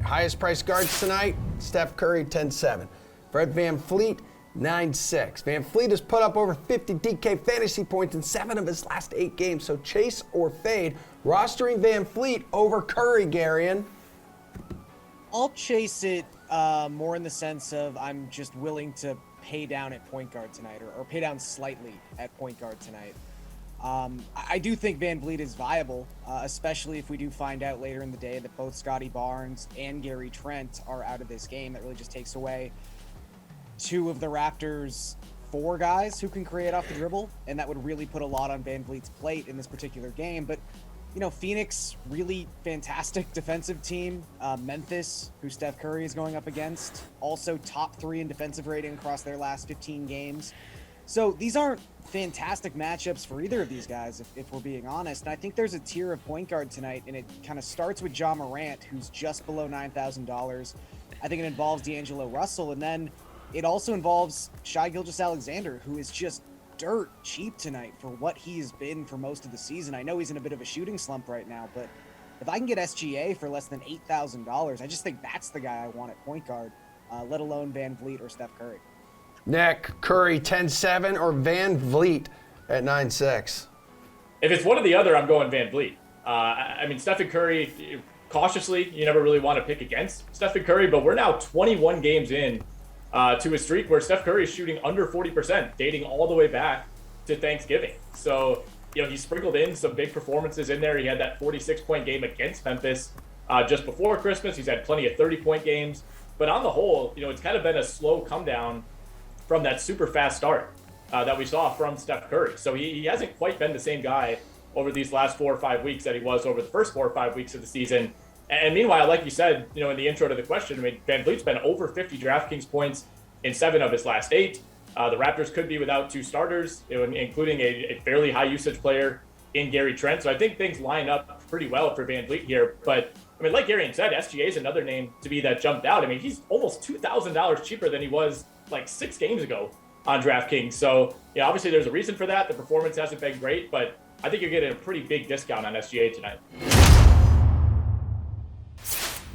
Highest price guards tonight, Steph Curry, 10-7. Fred VanVleet, 9-6. VanVleet has put up over 50 DK fantasy points in 7 of his last 8 games, so chase or fade. Rostering VanVleet over Curry, Garion. I'll chase it more in the sense of I'm just willing to pay down at point guard tonight, or pay down slightly at point guard tonight. I do think VanVleet is viable, especially if we do find out later in the day that both Scotty Barnes and Gary Trent are out of this game. That really just takes away 2 of the Raptors' 4 guys who can create off the dribble, and that would really put a lot on VanVleet's plate in this particular game. But, you know, Phoenix, really fantastic defensive team. Memphis, who Steph Curry is going up against, also top 3 in defensive rating across their last 15 games. So these aren't fantastic matchups for either of these guys, if we're being honest. And I think there's a tier of point guard tonight, and it kind of starts with Ja Morant, who's just below $9,000. I think it involves D'Angelo Russell, and then it also involves Shai Gilgeous-Alexander, who is just dirt cheap tonight for what he's been for most of the season. I know he's in a bit of a shooting slump right now, but if I can get SGA for less than $8,000, I just think that's the guy I want at point guard, let alone VanVleet or Steph Curry. Nick, Curry, 10-7, or VanVleet at 9-6? If it's one or the other, I'm going VanVleet. I mean, Stephen Curry, cautiously, you never really want to pick against Stephen Curry, but we're now 21 games in to a streak where Steph Curry is shooting under 40%, dating all the way back to Thanksgiving. So, you know, he sprinkled in some big performances in there. He had that 46-point game against Memphis just before Christmas. He's had plenty of 30-point games. But on the whole, you know, it's kind of been a slow come down from that super fast start that we saw from Steph Curry. So he hasn't quite been the same guy over these last 4 or 5 weeks that he was over the first 4 or 5 weeks of the season. And meanwhile, like you said, you know, in the intro to the question, I mean, VanVleet's been over 50 DraftKings points in 7 of his last 8. The Raptors could be without 2 starters, including a fairly high usage player in Gary Trent. So I think things line up pretty well for VanVleet here. But I mean, like Garion said, SGA is another name to be that jumped out. I mean, he's almost $2,000 cheaper than he was like 6 games ago on DraftKings. So, yeah, obviously there's a reason for that. The performance hasn't been great, but I think you're getting a pretty big discount on SGA tonight.